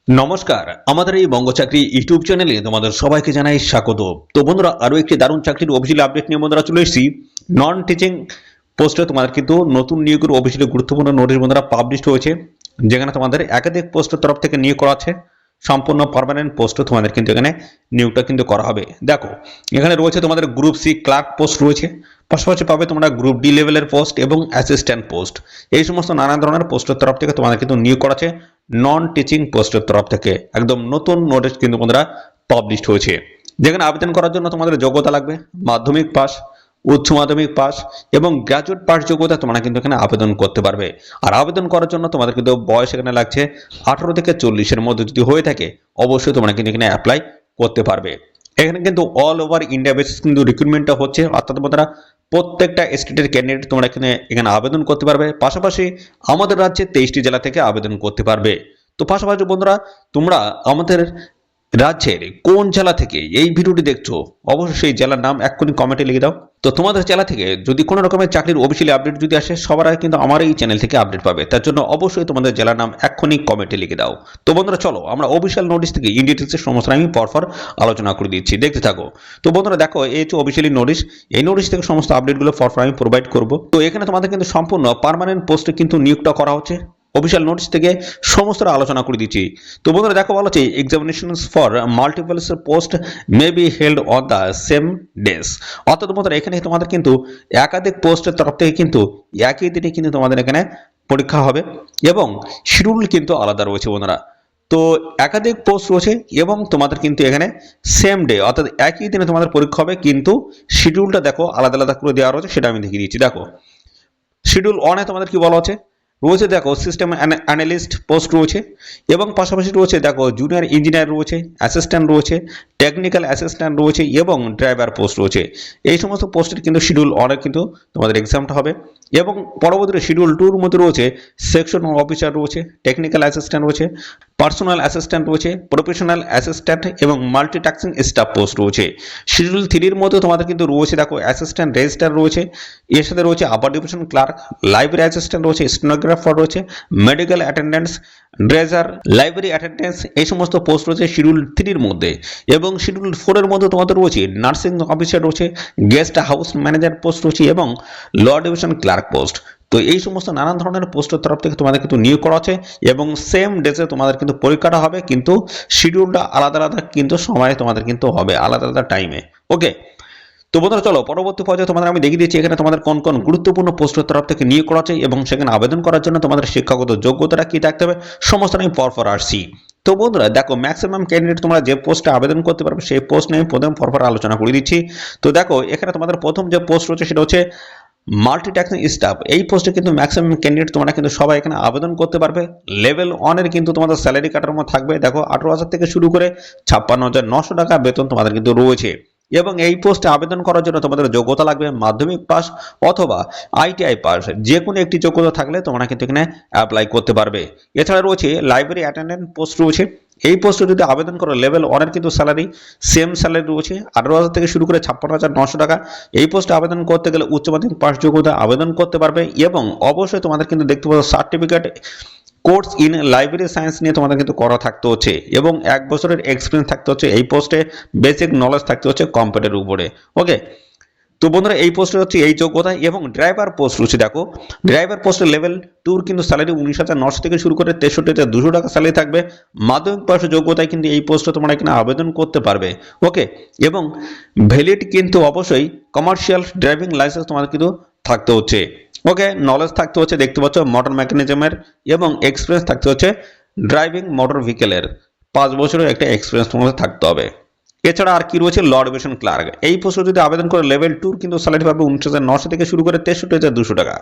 নমস্কার, আমাদের এই বঙ্গ চাকরি ইউটিউব চ্যানেলে তোমাদের সবাইকে জানাই স্বাগত। তো বন্ধুরা, আরো একটি দারুণ চাকরির অফিসিয়াল আপডেট নিয়ে বন্ধুরা চলে এসেছি। নন টিচিং পোস্টে তোমাদের কিন্তু নতুন নিয়োগের অফিসিয়ালি গুরুত্বপূর্ণ নোটিশ বন্ধুরা পাবলিশ হয়েছে, যেখানে তোমাদের একাধিক পোস্টের তরফ থেকে নিয়োগ করা আছে। সম্পূর্ণ পার্মানেন্ট পোস্টে তোমাদের কিন্তু এখানে নিয়োগটা কিন্তু করা হবে। দেখো, এখানে রয়েছে তোমাদের গ্রুপ সি ক্লার্ক পোস্ট রয়েছে, পাশাপাশি পাবে তোমরা গ্রুপ ডি লেভেলের পোস্ট এবং অ্যাসিস্ট্যান্ট পোস্ট। এই সমস্ত নানা ধরনের পোস্টের তরফ থেকে তোমাদের কিন্তু নিয়োগ করা আছে নন টিচিং পোস্টের তরফ থেকে। একদম নতুন নোটিশ কিন্তু বন্ধুরা পাবলিশ হয়েছে, যেখানে আবেদন করার জন্য তোমাদের যোগ্যতা লাগবে মাধ্যমিক পাস, উচ্চ মাধ্যমিক পাস এবং গ্রাজুয়েট পাস যোগ্যতা তোমরা কিন্তু এখানে আবেদন করতে পারবে। আর আবেদন করার জন্য তোমাদের কিন্তু বয়স এখানে লাগছে 18 থেকে 40-এর মধ্যে যদি হয়ে থাকে, অবশ্যই তোমরা কিন্তু এখানে অ্যাপ্লাই করতে পারবে। এখানে কিন্তু অল ওভার ইন্ডিয়া বেসিস কিন্তু রিক্রুটমেন্টটা হচ্ছে, অর্থাৎ বন্ধুরা প্রত্যেকটা স্টেটের ক্যান্ডিডেট তোমরা এখানে আবেদন করতে পারবে। পাশাপাশি আমাদের রাজ্যে 23টি জেলা থেকে আবেদন করতে পারবে। তো পাশাপাশি বন্ধুরা, তোমরা আমাদের রাজ্যের কোন জেলা থেকে এই ভিডিওটি দেখছো, অবশ্যই সেই জেলার নাম এক্ষুনি কমেন্টে লিখে দাও। তো তোমাদের জেলা থেকে যদি কোনো রকমের চাকরির অফিসিয়ালি আপডেট যদি আসে, সবার আগে কিন্তু আমার এই চ্যানেল থেকে আপডেট পাবে। তার জন্য অবশ্যই তোমাদের জেলার নাম এক্ষুনি কমেন্টে লিখে দাও। তো বন্ধুরা চলো, আমরা অফিসিয়াল নোটিশ থেকে ইন ডিটেলসের সমস্ত আমি পরপর আলোচনা করে দিচ্ছি, দেখতে থাকো। তো বন্ধুরা দেখো, এই হচ্ছে অফিসিয়ালি নোটিশ। এই নোটিশ থেকে সমস্ত আপডেটগুলো পরপর আমি প্রোভাইড করব। তো এখানে তোমাদের কিন্তু সম্পূর্ণ পার্মানেন্ট পোস্টে কিন্তু নিয়োগটা করা হচ্ছে। অফিসিয়াল নোটিশ থেকে সমস্ত আলোচনা করে দিচ্ছি। তো বন্ধুরা দেখো, বলা হচ্ছে examinations for multiple post may be held on the same days. অর্থাৎ বন্ধুরা, এখানে তোমাদের কিন্তু একাধিক পোস্টের তরফ থেকে কিন্তু একই দিনে কিন্তু তোমাদের এখানে পরীক্ষা হবে এবং শিডিউল কিন্তু আলাদা রয়েছে বন্ধুরা। তো একাধিক পোস্ট রয়েছে এবং তোমাদের কিন্তু এখানে সেম ডে অর্থাৎ একই দিনে তোমাদের পরীক্ষা হবে, কিন্তু শিডিউলটা দেখো আলাদা আলাদা করে দেওয়া রয়েছে, সেটা আমি দেখিয়ে দিচ্ছি। দেখো, শিডিউল ওয়ানে তোমাদের কি বলা হচ্ছে রয়েছে, দেখো সিস্টেম অ্যানালিস্ট পোস্ট রয়েছে এবং পাশাপাশি রয়েছে দেখো জুনিয়র ইঞ্জিনিয়ার রয়েছে, অ্যাসিস্ট্যান্ট রয়েছে, টেকনিক্যাল অ্যাসিস্ট্যান্ট রয়েছে এবং ড্রাইভার পোস্ট রয়েছে। এই সমস্ত পোস্টের কিন্তু শিডিউল ওয়ানে কিন্তু তোমাদের এক্সামটা হবে। এবং পরবর্তী শিডিউল টুর মধ্যে রয়েছে সেকশন অফিসার রয়েছে, টেকনিক্যাল অ্যাসিস্ট্যান্ট রয়েছে, পার্সোনাল অ্যাসিস্ট্যান্ট রয়েছে, প্রফেশনাল অ্যাসিস্ট্যান্ট এবং মাল্টিটাস্কিং স্টাফ পোস্ট রয়েছে। শিডিউল থ্রির মধ্যে তোমাদের কিন্তু রয়েছে দেখো অ্যাসিস্ট্যান্ট রেজিস্ট্রার রয়েছে, এর সাথে রয়েছে upper division clerk, library assistant রয়েছে, স্টেনোগ্রাফার রয়েছে, medical attendants, dredger, library attendants. এই সমস্ত পোস্ট রয়েছে শিডিউল থ্রির মধ্যে। এবং শিডিউল ফোরের মধ্যে তোমাদের রয়েছে নার্সিং অফিসার রয়েছে, গেস্ট হাউস ম্যানেজার পোস্ট রয়েছে এবং ল ডিভিশন ক্লার্ক পোস্ট। তো এই সমস্ত নানান ধরনের পোস্টের তরফ থেকে তোমাদের কিন্তু নিয়োগ করা আছে এবং সেম ডেতে তোমাদের কিন্তু পরীক্ষাটা হবে, কিন্তু শিডিউলটা আলাদা আলাদা কিন্তু সময় তোমাদের কিন্তু হবে আলাদা আলাদা টাইমে। ওকে, তো বন্ধুরা চলো পরবর্তী পর্যায়ে তোমাদের আমি দেখিয়ে দিচ্ছি এখানে তোমাদের কোন কোন গুরুত্বপূর্ণ পোস্টের তরফ থেকে নিয়োগ করা আছে এবং সেখানে আবেদন করার জন্য তোমাদের শিক্ষাগত যোগ্যতাটা কি থাকতে হবে, সমস্ত আমি পরপর আসছি। তো বন্ধুরা দেখো, ম্যাক্সিমাম ক্যান্ডিডেট তোমরা যে পোস্টে আবেদন করতে পারবে সেই পোস্ট নিয়ে আমি প্রথম পরপর আলোচনা করে দিচ্ছি। তো দেখো, এখানে তোমাদের প্রথম যে পোস্ট রয়েছে সেটা হচ্ছে মাল্টিটাস্কিং স্টাফ। এই পোস্টে কিন্তু ম্যাক্সিমাম ক্যান্ডিডেট তোমরা কিন্তু সবাই এখানে আবেদন করতে পারবে। লেভেল 1 এর কিন্তু তোমাদের স্যালারি কাঠামো থাকবে দেখো 18,000 থেকে শুরু করে 56,900 টাকা বেতন তোমাদের কিন্তু রয়েছে। এবং এই পোস্টে আবেদন করার জন্য তোমাদের যোগ্যতা লাগবে মাধ্যমিক পাস অথবা আইটিআই পাস, যে কোনো একটি যোগ্যতা থাকলে তোমরা কিন্তু এখানে অ্যাপ্লাই করতে পারবে। এছাড়া রয়েছে লাইব্রেরি অ্যাটেন্ডেন্ট পোস্ট রয়েছে। এই পোস্টে যদি আবেদন করো লেভেল 1 এর কিন্তু স্যালারি সেম স্যালারি রয়েছে 18,000 থেকে শুরু করে 56,900 টাকা। এই পোস্টে আবেদন করতে গেলে উচ্চ মাধ্যমিক পাস যোগ্যতা আবেদন করতে পারবে এবং অবশ্যই তোমাদের কিন্তু দেখতে পাচ্ছ certificate course in library science নিয়ে তোমাদের কিন্তু করা থাকতে হচ্ছে এবং 1 বছরের এক্সপিরিয়েন্স থাকতে হচ্ছে। এই পোস্টে বেসিক নলেজ থাকতে হচ্ছে কম্পিউটারের উপরে। ওকে, তো বন্ধুরা এই পোস্টে হচ্ছে এই যোগ্যতা। এবং ড্রাইভার পোস্ট রয়েছে, দেখো ড্রাইভার পোস্টের লেভেল 2 কিন্তু স্যালারি 19,900 থেকে শুরু করে 63,200 টাকা স্যালারি থাকবে। মাধ্যমিক পাশের যোগ্যতায় কিন্তু এই পোস্টে তোমরা এখানে আবেদন করতে পারবে। ওকে, এবং ভ্যালিড কিন্তু অবশ্যই কমার্শিয়াল ড্রাইভিং লাইসেন্স তোমাদের কিন্তু থাকতে হচ্ছে। ওকে, নলেজ থাকতে হচ্ছে দেখতে পাচ্ছ মোটর মেকানিজমের এবং এক্সপিরিয়েন্স থাকতে হচ্ছে ড্রাইভিং মোটর ভেহিকেলের 5 বছরের একটা এক্সপিরিয়েন্স তোমাদের থাকতে হবে। এছাড়া আর কি রয়েছে ল ডিভিশন ক্লার্ক। এই পোস্টে যদি আবেদন করে লেভেল 2 কিন্তু স্যালারি পাবে 19,900 থেকে শুরু করে 63,200 টাকা।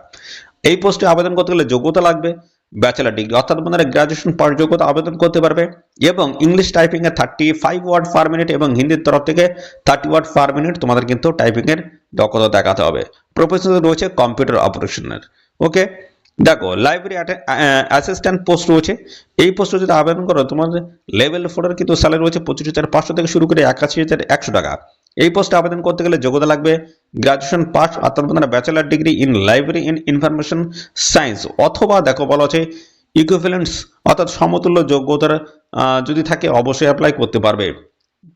এই পোস্টে আবেদন করতে গেলে যোগ্যতা লাগবে ব্যাচেলার ডিগ্রি, অর্থাৎ আপনারা গ্রাজুয়েশন পাস যোগ্যতা আবেদন করতে পারবে এবং ইংলিশ টাইপিং এ 35 ওয়ার্ড পার মিনিট এবং হিন্দির তরফ থেকে 30 ওয়ার্ড পার মিনিট তোমাদের কিন্তু টাইপিং এর দক্ষতা দেখাতে হবে। প্রফেশনাল রয়েছে কম্পিউটার অপারেশনের। ওকে, দেখো লাইব্রেরি অ্যাসিস্ট্যান্ট পোস্ট রয়েছে। এই পোস্টে যদি আবেদন করো তোমাদের লেভেল 4 এর কিন্তু স্যালারি রয়েছে 25,500 থেকে শুরু করে 81,100 টাকা। এই পোস্টে আবেদন করতে গেলে যোগ্যতা লাগবে গ্রাজুয়েশন পাস অর্থাৎ আপনারা bachelor degree in library in information science অথবা দেখো বলা হচ্ছে ইকুইভ্যালেন্স অর্থাৎ সমতুল্য যোগ্যতার যদি থাকে অবশ্যই অ্যাপ্লাই করতে পারবে।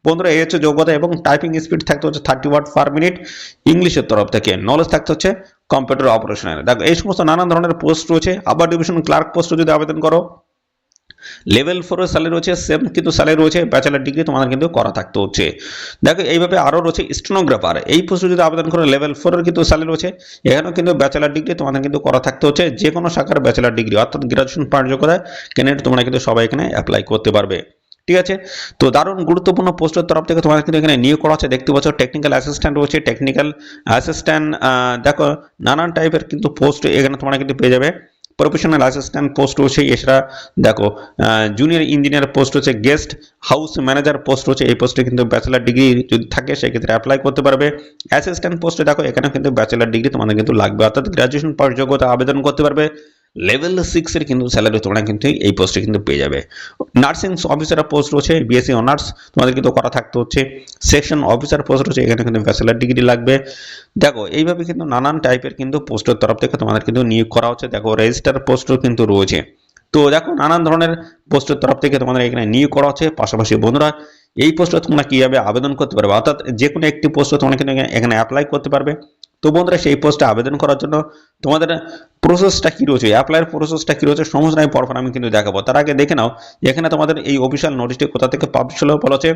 বন্ধুরা এই হচ্ছে যোগ্যতা, এবং টাইপিং স্পিড থাকতে হচ্ছে 30 ওয়ার্ড পার মিনিট ইংলিশের তরফ থেকে। নলেজ থাকতে হচ্ছে কম্পিউটার অপারেশনের। দেখো এই সমস্ত নানান ধরনের পোস্ট রয়েছে। আবার ডিভিশন ক্লার্ক পোস্টে যদি আবেদন করো, লেভেল 4 এর স্যালারি রয়েছে, সেম কিন্তু স্যালারি রয়েছে, ব্যাচেলার ডিগ্রি তোমাদের কিন্তু করা থাকতে হচ্ছে। দেখো এইভাবে আরও রয়েছে স্টেনোগ্রাফার, এই পোস্টে যদি আবেদন করো লেভেল 4 এর কিন্তু স্যালারি রয়েছে, এখানেও কিন্তু ব্যাচেলার ডিগ্রি তোমাদের কিন্তু করা থাকতে হচ্ছে, যে কোনো শাখার ব্যাচেলার ডিগ্রি অর্থাৎ গ্রাজুয়েশন পার যোগ্যতায় ক্যান্ডিডেট তোমরা কিন্তু সবাই এখানে অ্যাপ্লাই করতে পারবে। ঠিক আছে, তো দারুণ গুরুত্বপূর্ণ পোস্টের তরফ থেকে তোমাদের কিন্তু এখানে নিয়োগ করা হচ্ছে। দেখতে পাচ্ছ টেকনিক্যাল অ্যাসিস্ট্যান্ট রয়েছে, টেকনিক্যাল অ্যাসিস্ট্যান্ট, দেখো নানান টাইপের কিন্তু পোস্ট এখানে তোমরা কিন্তু পেয়ে যাবে। প্রফেশনাল অ্যাসিস্ট্যান্ট পোস্ট রয়েছে, এছাড়া দেখো জুনিয়র ইঞ্জিনিয়ার পোস্ট রয়েছে, গেস্ট হাউস ম্যানেজার পোস্ট রয়েছে, এই পোস্টে কিন্তু ব্যাচেলার ডিগ্রি যদি থাকে সেক্ষেত্রে অ্যাপ্লাই করতে পারবে। অ্যাসিস্ট্যান্ট পোস্টে দেখো এখানে কিন্তু ব্যাচেলার ডিগ্রি তোমাদের কিন্তু লাগবে, অর্থাৎ গ্রাজুয়েশন পাস যোগ্যতা আবেদন করতে পারবে। লেভেল 6 এর কিন্তু স্যালারি তোমরা কিন্তু এই পোস্টে কিন্তু পেয়ে যাবে। নার্সিং অফিসার পোস্ট রয়েছে, বিএসসি অনার্স তোমাদের কিন্তু করা থাকতে হচ্ছে। সেকশন অফিসার পোস্ট রয়েছে, এখানে কিন্তু ব্যাচেলার ডিগ্রি লাগবে। দেখো এইভাবে কিন্তু নানান টাইপের কিন্তু পোস্টের তরফ থেকে তোমাদের কিন্তু নিয়োগ করা হচ্ছে। দেখো রেজিস্টার পোস্টও কিন্তু রয়েছে। তো দেখো নানান ধরনের পোস্টের তরফ থেকে তোমাদের এখানে নিয়োগ করা হচ্ছে। পাশাপাশি বন্ধুরা এই পোস্টে তোমরা কিভাবে আবেদন করতে পারবে, অর্থাৎ যে কোনো একটি পোস্টে তোমরা কিন্তু এখানে অ্যাপ্লাই করতে পারবে। তো বন্ধুরা সেই পোস্টে আবেদন করার জন্য তোমাদের প্রসেসটা কি রয়েছে, অ্যাপ্লাইয়ের প্রসেসটা কি রয়েছে, সমস্ত আমি পরপর আমি কিন্তু দেখাবো। তার আগে দেখে নাও এখানে তোমাদের এই অফিসিয়াল নোটিশটি কোথা থেকে পাবলিশ হলো বলা হচ্ছে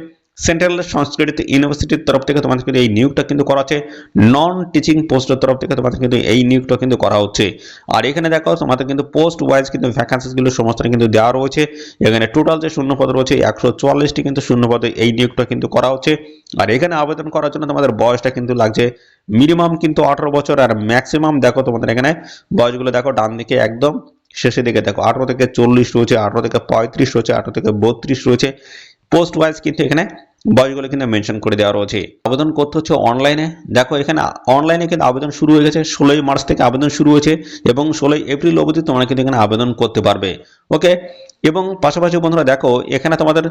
সেন্ট্রাল সংস্কৃত ইউনিভার্সিটির তরফ থেকে তোমাদের কিন্তু এই নিয়োগটা কিন্তু করা হচ্ছে। নন টিচিং পোস্টের তরফ থেকে তোমাদের কিন্তু এই নিয়োগটা কিন্তু করা হচ্ছে। আর এখানে দেখো তোমাদের কিন্তু পোস্ট ওয়াইজ কিন্তু ভ্যাকান্সিসগুলো সমস্ত কিন্তু দেওয়া রয়েছে। এখানে টোটাল যে শূন্যপদ রয়েছে 144টি কিন্তু শূন্যপদে এই নিয়োগটা কিন্তু করা হচ্ছে। আর এখানে আবেদন করার জন্য তোমাদের বয়সটা কিন্তু লাগছে মিনিমাম কিন্তু 18 বছর, আর ম্যাক্সিমাম দেখো তোমাদের এখানে বয়সগুলো দেখো ডান দিকে একদম শেষের দিকে দেখো 18 থেকে 40 রয়েছে, 18 থেকে 35 রয়েছে, 18 থেকে 32 রয়েছে। পোস্ট ওয়াইজ কিন্তু এখানে বয়সগুলো কিন্তু মেনশন করে দেওয়া রয়েছে। আবেদন করতে হচ্ছে অনলাইনে। দেখো এখানে অনলাইনে কিন্তু আবেদন শুরু হয়ে গেছে, 16 মার্চ থেকে আবেদন শুরু হয়েছে এবং 16 এপ্রিল অবধি তোমরা কিন্তু এখানে আবেদন করতে পারবে। ওকে, এবং পাশাপাশি বন্ধুরা দেখো এখানে তোমাদের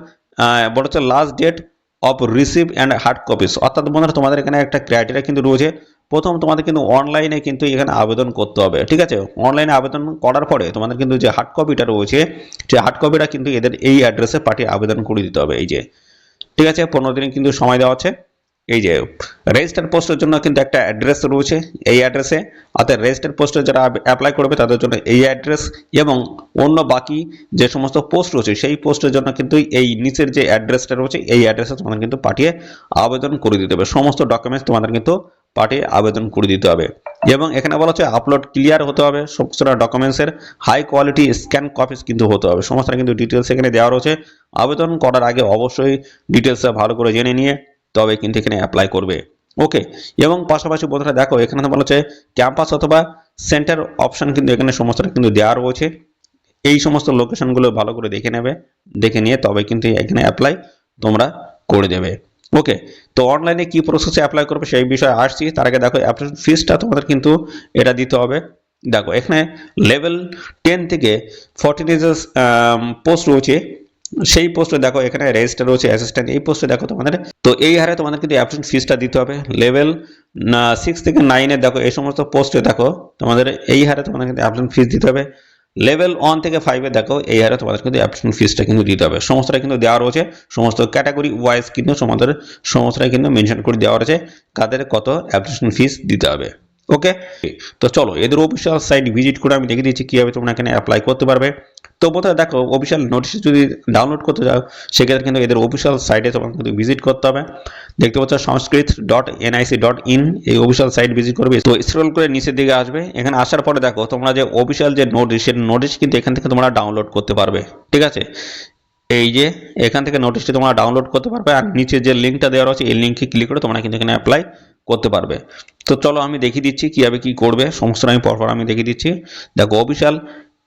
বলা হচ্ছে last date of receive and hard copies, অর্থাৎ বন্ধুরা তোমাদের এখানে একটা ক্রাইটেরিয়া কিন্তু রয়েছে। প্রথম তোমাদের কিন্তু অনলাইনে কিন্তু এখানে আবেদন করতে হবে। ঠিক আছে, অনলাইনে আবেদন করার পরে তোমাদের কিন্তু যে হার্ড কপিটা রয়েছে সেই হার্ড কপিটা কিন্তু এদের এই অ্যাড্রেসে পাঠিয়ে আবেদন করে দিতে হবে। এই যে ঠিক আছে, 15 দিন কিন্তু সময় দেওয়া আছে। এই যে রেজিস্টার পোস্টের জন্য কিন্তু একটা অ্যাড্রেস রয়েছে, এই অ্যাড্রেসে অর্থাৎ রেজিস্টার পোস্টে যারা অ্যাপ্লাই করবে তাদের জন্য এই অ্যাড্রেস, এবং অন্য বাকি যে সমস্ত পোস্ট রয়েছে সেই পোস্টের জন্য কিন্তু এই নিচের যে অ্যাড্রেসটা রয়েছে এই অ্যাড্রেসে তোমাদের কিন্তু পাঠিয়ে আবেদন করে দিতে হবে। সমস্ত ডকুমেন্টস তোমাদের কিন্তু পাঠিয়ে আবেদন করে দিতে হবে। এবং এখানে বলা হচ্ছে আপলোড ক্লিয়ার হতে হবে, সমস্ত ডকুমেন্টসের হাই কোয়ালিটি স্ক্যান কপিস কিন্তু হতে হবে। সমস্ত কিন্তু ডিটেলস এখানে দেওয়া রয়েছে। আবেদন করার আগে অবশ্যই ডিটেলসটা ভালো করে জেনে নিয়ে তবে কিন্তু এখানে অ্যাপ্লাই করবে। ওকে, এবং পাশাপাশি বন্ধুরা দেখো এখানে বলা হচ্ছে ক্যাম্পাস অথবা সেন্টার অপশন কিন্তু এখানে সমস্তটা কিন্তু দেওয়া রয়েছে। এই সমস্ত লোকেশনগুলো ভালো করে দেখে নেবে, দেখে নিয়ে তবে কিন্তু এখানে অ্যাপ্লাই তোমরা করে দেবে। ওকে, তো অনলাইনে কি প্রসেসে অ্যাপ্লাই করবে সেই বিষয়ে আসছি। তার আগে দেখো অ্যাপ্লিকেশন ফিসটা তোমাদের কিন্তু এটা দিতে হবে। দেখো এখানে লেভেল 10 থেকে 14 এজেস পোস্ট রয়েছে, সেই পোস্টে দেখো এখানে রেজিস্টার রয়েছে অ্যাসিস্ট্যান্ট, এই পোস্টে দেখো তোমাদের তো এই হারে তোমাদের কিন্তু অ্যাপ্লিকেশন ফিসটা দিতে হবে। লেভেল 6 থেকে 9 দেখো এই সমস্ত পোস্টে দেখো তোমাদের এই হারে তোমাদের কিন্তু অ্যাপ্লিকেশন ফিস দিতে হবে। লেভেল 1 থেকে 5 দেখো এই হারে তোমাদের কিন্তু অ্যাপ্লিকেশন ফিসটা কিন্তু দিতে হবে। সমস্তটা কিন্তু দেওয়া রয়েছে, সমস্ত ক্যাটাগরি ওয়াইজ কিন্তু তোমাদের সমস্তটা কিন্তু মেনশন করে দেওয়া রয়েছে কাদের কত অ্যাপ্লিকেশন ফিস দিতে হবে। ওকে, তো চলো এদের অফিসিয়াল সাইট ভিজিট করে আমি দেখিয়ে দিচ্ছি কিভাবে তোমরা এখানে অ্যাপ্লাই করতে পারবে। তো বোধহয় দেখো অফিসিয়াল নোটিশ যদি ডাউনলোড করতে যাও সেক্ষেত্রে কিন্তু এদের অফিসিয়াল সাইটে তোমাকে কিন্তু ভিজিট করতে হবে। দেখতে পাচ্ছ sanskrit.nic.in এই অফিসিয়াল সাইট ভিজিট করবে। তো স্ক্রল করে নিচের দিকে আসবে, এখানে আসার পরে দেখো তোমরা যে অফিসিয়াল যে নোটিশ সেই নোটিশ কিন্তু এখান থেকে তোমরা ডাউনলোড করতে পারবে। ঠিক আছে, এই যে এখান থেকে নোটিশটি তোমরা ডাউনলোড করতে পারবে, আর নিচে যে লিঙ্কটা দেওয়া রয়েছে এই লিঙ্কে ক্লিক করে তোমরা কিন্তু এখানে অ্যাপ্লাই করতে পারবে। তো চলো আমি দেখিয়ে দিচ্ছি কিভাবে কি করবে, সমস্ত আমি পরপর আমি দেখিয়ে দিচ্ছি। দেখো অফিসিয়াল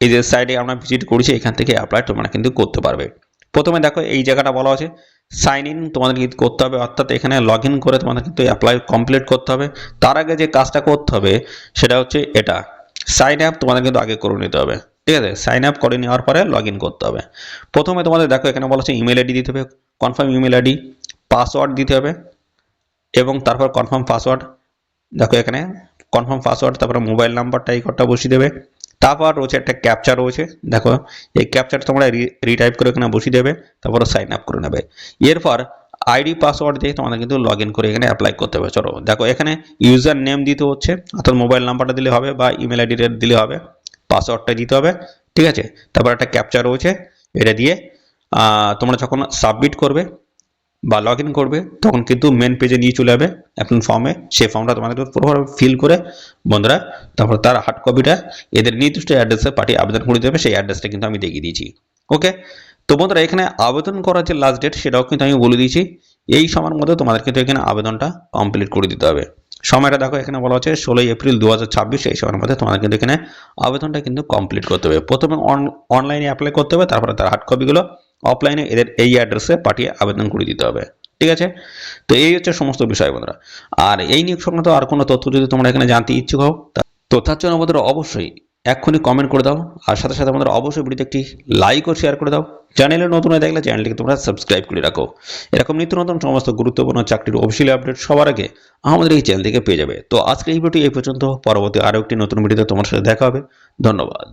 এই যে সাইটে আমরা ভিজিট করেছি এখান থেকে অ্যাপ্লাই তোমরা কিন্তু করতে পারবে। প্রথমে দেখো এই জায়গাটা বলা আছে সাইন ইন তোমাদের কিন্তু করতে হবে, অর্থাৎ এখানে লগ ইন করে তোমাদের কিন্তু অ্যাপ্লাই কমপ্লিট করতে হবে। তার আগে যে কাজটা করতে হবে সেটা হচ্ছে এটা সাইন আপ তোমাদের কিন্তু আগে করে নিতে হবে। ঠিক আছে, সাইন আপ করে নেওয়ার পরে লগ ইন করতে হবে। প্রথমে তোমাদের দেখো এখানে বলা হচ্ছে ইমেল আইডি দিতে হবে, কনফার্ম ইমেল আইডি, পাসওয়ার্ড দিতে হবে এবং তারপর কনফার্ম পাসওয়ার্ড। দেখো এখানে কনফার্ম পাসওয়ার্ড, তারপরে মোবাইল নাম্বারটা এই ঘরটা বসিয়ে দেবে, তারপর রয়েছে একটা ক্যাপচা রয়েছে, দেখো এই ক্যাপচাটা তোমরা রিটাইপ করে এখানে বসিয়ে দেবে, তারপর সাইন আপ করে নেবে। এরপর আইডি পাসওয়ার্ড দিয়ে তোমাদের কিন্তু লগ ইন করে এখানে অ্যাপ্লাই করতে হবে। চলো দেখো এখানে ইউজার নেম দিতে হচ্ছে, অর্থাৎ মোবাইল নাম্বারটা দিলে হবে বা ইমেল আইডি দিলে হবে, পাসওয়ার্ডটা দিতে হবে, ঠিক আছে। তারপর একটা ক্যাপচা রয়েছে, এটা দিয়ে তোমরা যখন সাবমিট করবে বা লগ ইন করবে তখন কিন্তু মেন পেজে নিয়ে চলে যাবে অ্যাপ্লিকেশন ফর্মে। সেই ফর্মটা তোমাদের পুরোভাবে ফিল করে বন্ধুরা তারপর তার হার্ড কপিটা এদের নির্দিষ্ট অ্যাড্রেসে পাঠিয়ে আবেদন করে দেবে। সেই অ্যাড্রেসটা কিন্তু আমি দেখিয়ে দিয়েছি। ওকে, তো বন্ধুরা এখানে আবেদন করার যে লাস্ট ডেট সেটাও কিন্তু আমি বলে দিয়েছি। এই সময়ের মধ্যে তোমাদের কিন্তু এখানে আবেদনটা কমপ্লিট করে দিতে হবে। সময়টা দেখো এখানে বলা হচ্ছে 16 এপ্রিল 2026, এই সময়ের মধ্যে তোমাদের কিন্তু এখানে আবেদনটা কিন্তু কমপ্লিট করতে হবে। প্রথমে অনলাইনে অ্যাপ্লাই করতে হবে, তারপরে তার হার্ড কপিগুলো অফলাইনে এদের এই অ্যাড্রেসে পাঠিয়ে আবেদন করে দিতে হবে, ঠিক আছে। তো এই হচ্ছে সমস্ত বিষয় বন্ধুরা। আর এই নিয়োগ সংক্রান্ত আর কোনো তথ্য যদি তোমরা এখানে জানতে ইচ্ছুক হও তো তার জন্য আমাদের অবশ্যই এক্ষুনি কমেন্ট করে দাও, আর সাথে সাথে আমাদের অবশ্যই ভিডিওতে একটি লাইক ও শেয়ার করে দাও। চ্যানেলে নতুন হয়ে দেখলে চ্যানেলটিকে তোমরা সাবস্ক্রাইব করে রাখো। এরকম নিত্য নতুন সমস্ত গুরুত্বপূর্ণ চাকরির অফিসিয়াল আপডেট সবার আগে আমাদের এই চ্যানেল থেকে পেয়ে যাবে। তো আজকের এই ভিডিওটি এই পর্যন্ত, পরবর্তী আরও একটি নতুন ভিডিওতে তোমার সাথে দেখা হবে। ধন্যবাদ।